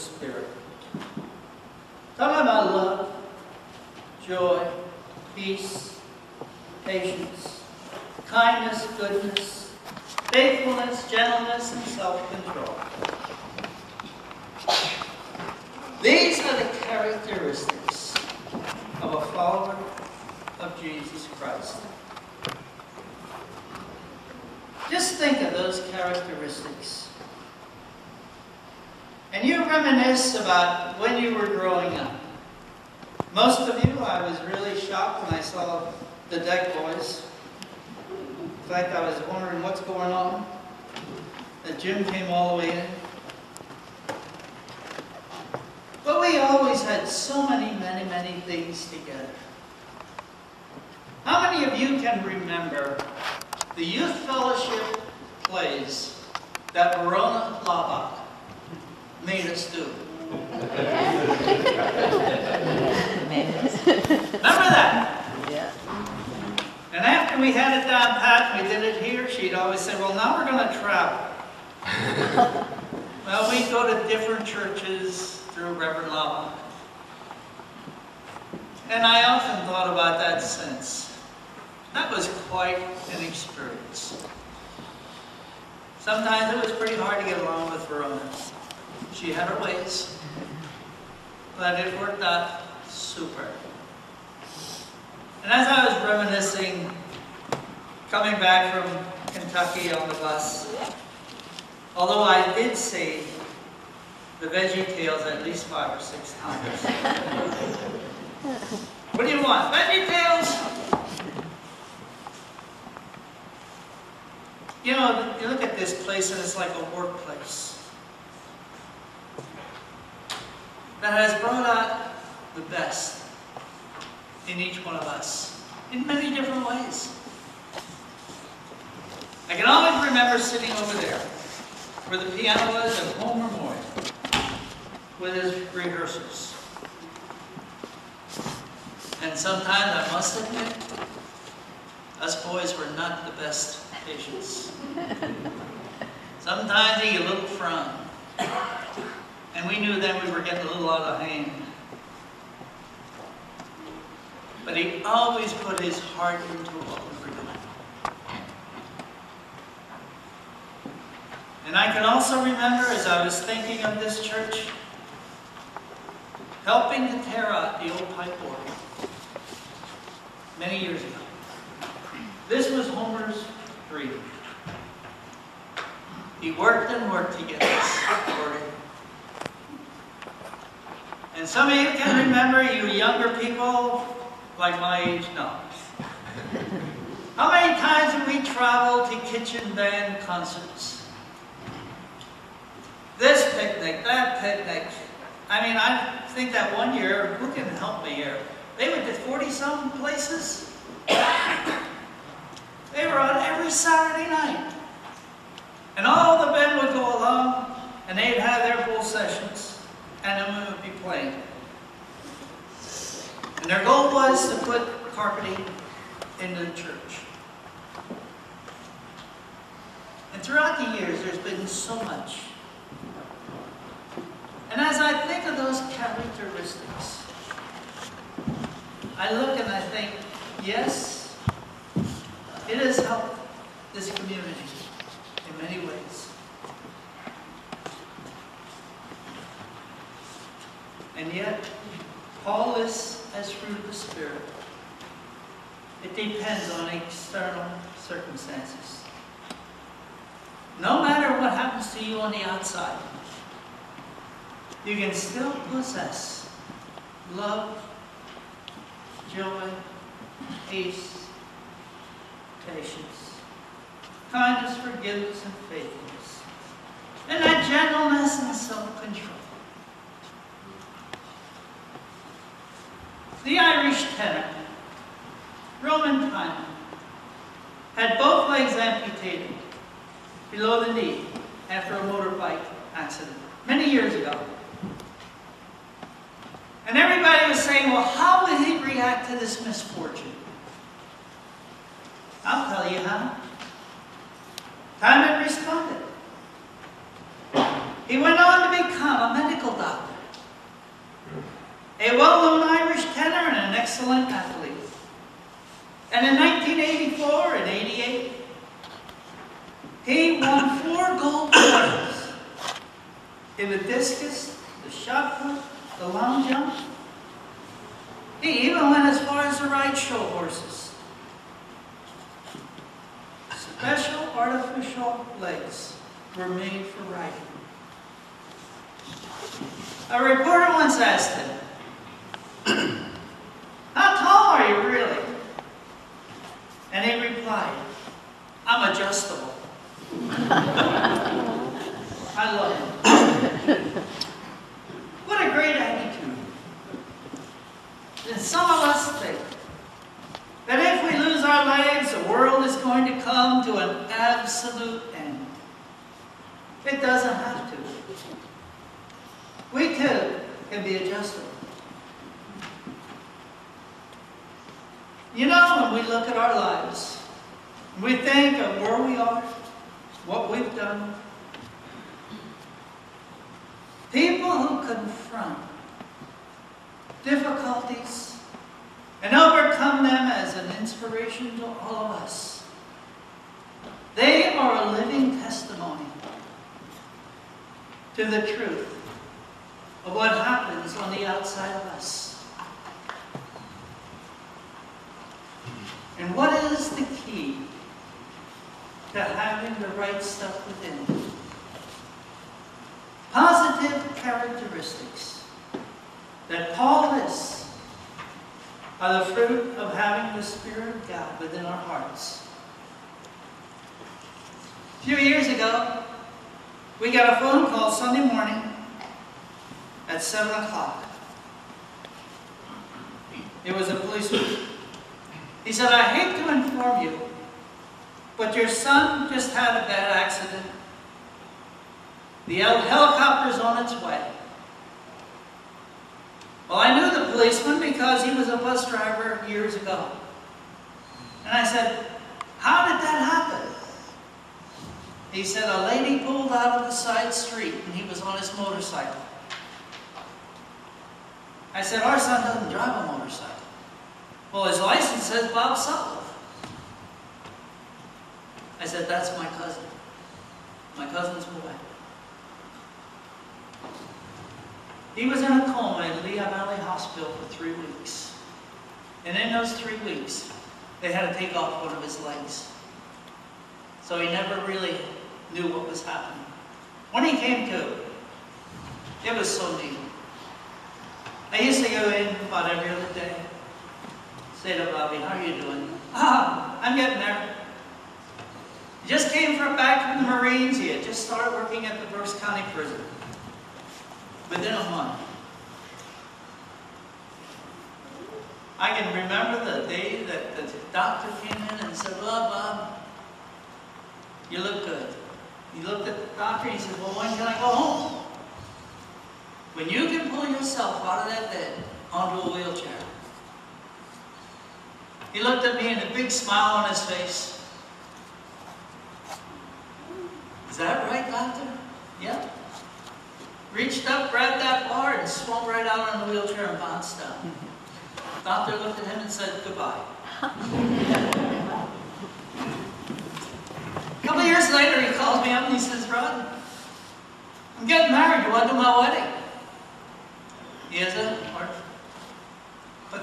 Spirit. Talking about love, joy, peace, patience, kindness, goodness, faithfulness, gentleness, and self-control. These are the characteristics of a follower of Jesus Christ. Just think of those characteristics. And you reminisce about when you were growing up. Most of you, I was really shocked when I saw the Deck Boys. In fact, I was wondering what's going on. The gym came all the way in. But we always had so many things together. How many of you can remember the youth fellowship plays that Verona Lavak made us do? Remember that? Yeah. And after we had it down pat and we did it here, she'd always say, well, now we're going to travel. Well, we'd go to different churches through Reverend Lavak. And I often thought about that since. That was quite an experience. Sometimes it was pretty hard to get along with Verona. She had her ways, but it worked out super. And as I was reminiscing, coming back from Kentucky on the bus, although I did see the Veggie Tales at least 5 or 6 times. What do you want? Veggie Tales? You know, you look at this place and it's like a workplace that has brought out the best in each one of us in many different ways. I can always remember sitting over there where the piano was at Homer Moy with his rehearsals. And sometimes, I must admit, us boys were not the best patients. Sometimes he a little frown. And we knew then we were getting a little out of hand. But he always put his heart into what we were doing. And I can also remember, as I was thinking of this church, helping to tear out the old pipe organ many years ago. This was Homer's dream. He worked and worked to get this organ. And some of you can remember, you younger people, like my age, no. How many times have we traveled to kitchen band concerts? This picnic, that picnic. I mean, I think that one year, who can help me here? They went to 40-some places. They were on every Saturday night. And all the band would go along, and they'd have their full sessions, and then we would be playing. And their goal was to put carpeting into the church. And throughout the years, there's been so much. And as I think of those characteristics, I look and I think, yes, it has helped this community in many ways. And yet, all this as fruit of the Spirit. It depends on external circumstances. No matter what happens to you on the outside, you can still possess love, joy, peace, patience, kindness, forgiveness, and faithfulness, and that gentleness and self-control. The Irish tenor, Roman Timon, had both legs amputated below the knee after a motorbike accident many years ago. And everybody was saying, well, how would he react to this misfortune? I'll tell you how. Timon responded. He went on to become a medical doctor. excellent athlete. And in 1984 and 88, he won 4 gold medals in the discus, the shot put, the long jump. He even went as far as to ride show horses. Special artificial legs were made for riding. A reporter once asked him, "How tall are you really?" And he replied, "I'm adjustable." I love him. What a great attitude. And some of us think that if we lose our legs, the world is going to come to an absolute end. It doesn't have to. We too can be adjustable. You know, when we look at our lives, we think of where we are, what we've done. People who confront difficulties and overcome them as an inspiration to all of us. They are a living testimony to the truth of what happens on the outside of us. And what is the key to having the right stuff within? Positive characteristics that Paul lists are the fruit of having the Spirit of God within our hearts. A few years ago, we got a phone call Sunday morning at 7 o'clock. It was a policeman. He said, "I hate to inform you, but your son just had a bad accident. The helicopter's on its way." Well, I knew the policeman because he was a bus driver years ago. And I said, "How did that happen?" He said, "A lady pulled out of the side street and he was on his motorcycle." I said, "Our son doesn't drive a motorcycle." "Well, his license says Bob Sutcliffe." I said, "That's my cousin. My cousin's boy." He was in a coma at Lehigh Valley Hospital for 3 weeks. And in those 3 weeks, they had to take off one of his legs. So he never really knew what was happening. When he came to, it was so neat. I used to go in about every other day. Say to Bobby, "How are you doing?" "I'm getting there." He just came back from the Marines. He had just started working at the Berks County Prison. Within a month. I can remember the day that the doctor came in and said, "Well, Bob, you look good." He looked at the doctor and he said, "Well, when can I go home?" "When you can pull yourself out of that bed onto a wheelchair." He looked at me and a big smile on his face. "Is that right, doctor?" "Yep." Reached up, grabbed that bar, and swung right out on the wheelchair and bounced down. The doctor looked at him and said, "Goodbye." A couple of years later, he calls me up and he says, "Rod, I'm getting married. You want to do my wedding?" He has a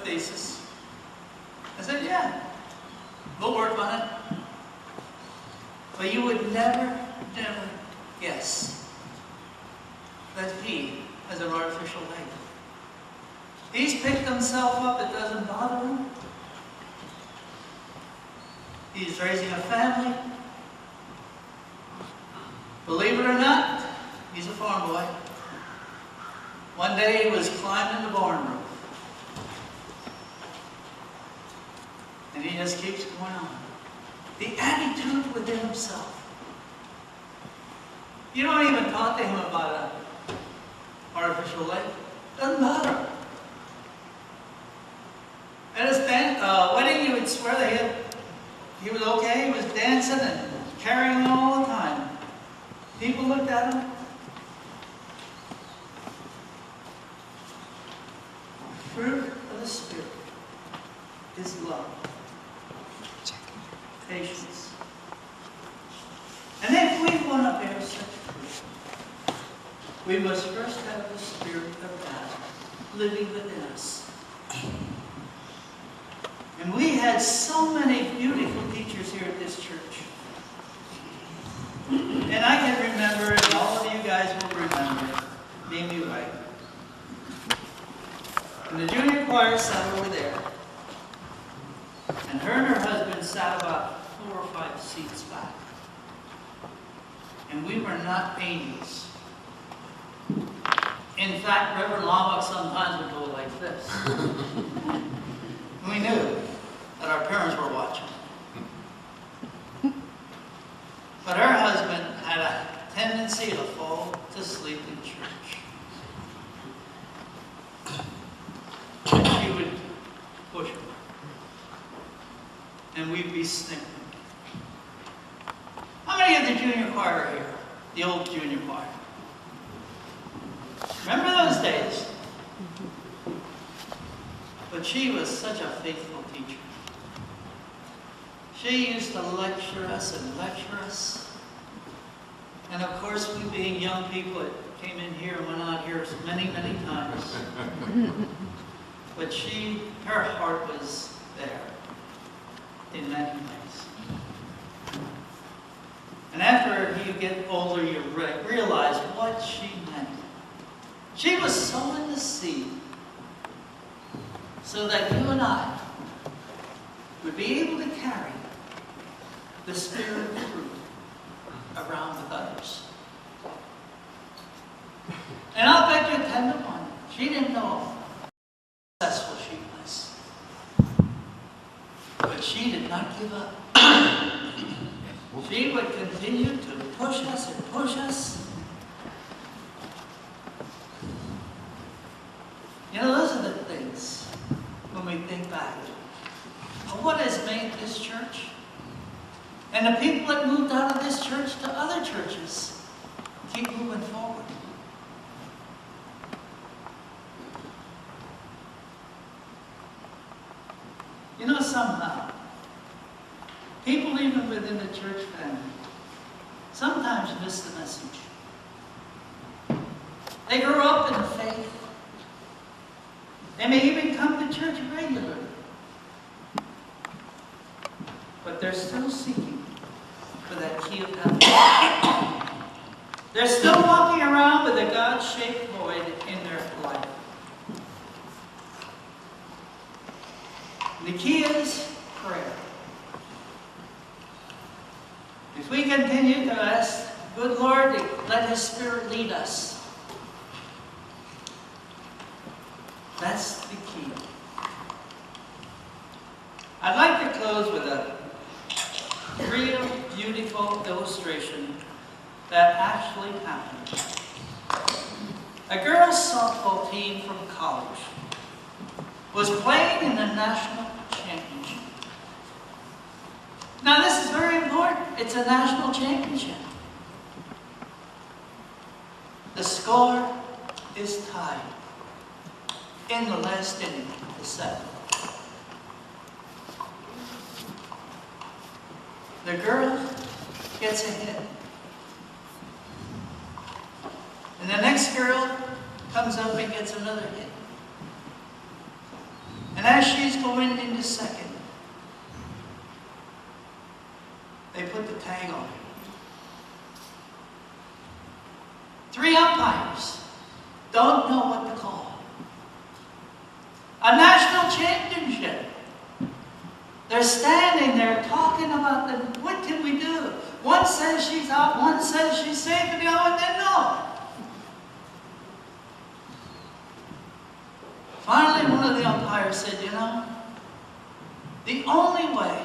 thesis. I said, "Yeah, we'll work on it." But you would never guess that he has an artificial leg. He's picked himself up, it doesn't bother him. He's raising a family. Believe it or not, he's a farm boy. One day he was climbing the barn roof. And he just keeps going on. The attitude within himself. You don't even talk to him about an artificial leg. Doesn't matter. At his wedding, you would swear that he was okay. He was dancing and carrying on all the time. People looked at him. Fruit of the Spirit. is love, patience. And if we want to bear such fruit, we must first have the Spirit of God living within us. And we had so many beautiful teachers here at this church. And I can remember, and all of you guys will remember, Mimi White. And the junior choir sat over there. And her and her husband sat about 4 or 5 seats back. And we were not angels. In fact, Reverend Lomach sometimes would go like this. We knew that our parents were watching. But her husband had a tendency to fall to sleep in church. And she would push him. And we'd be snickering. How many of the junior choir are here? The old junior choir. Remember those days? But she was such a faithful teacher. She used to lecture us and lecture us. And of course, we being young people, it came in here and went out here many, many times. But her heart was there in many ways. And after you get older, you realize what she meant. She was sowing the seed so that you and I would be able to carry the Spirit of fruit around with others. And I'll bet you 10 to 1, she didn't know how successful she was. But she did not give up. She would continue to push us and push us. You know, those are the things when we think back of what has made this church and the people that moved out of this church to other churches keep moving forward. You know, somehow, people even within the church family sometimes miss the message. They grew up in the faith. They may even come to church regularly. But they're still seeking for that key of heaven. They're still walking around with a God-shaped void in their life. The key is prayer. If we continue to ask, good Lord, let His Spirit lead us. That's the key. I'd like to close with a real beautiful illustration that actually happened. A girls' softball team from college was playing in the national championship. Now this is very important. It's a national championship. The score is tied in the last inning, the 7th. The girl gets a hit. And the next girl comes up and gets another hit. And as she's going into second, they put the tag on her. 3 umpires don't know what to call. A national championship. They're standing there talking about what can we do? One says she's out, one says she's safe, and the other one didn't know. Finally, one of the umpires said, you know, the only way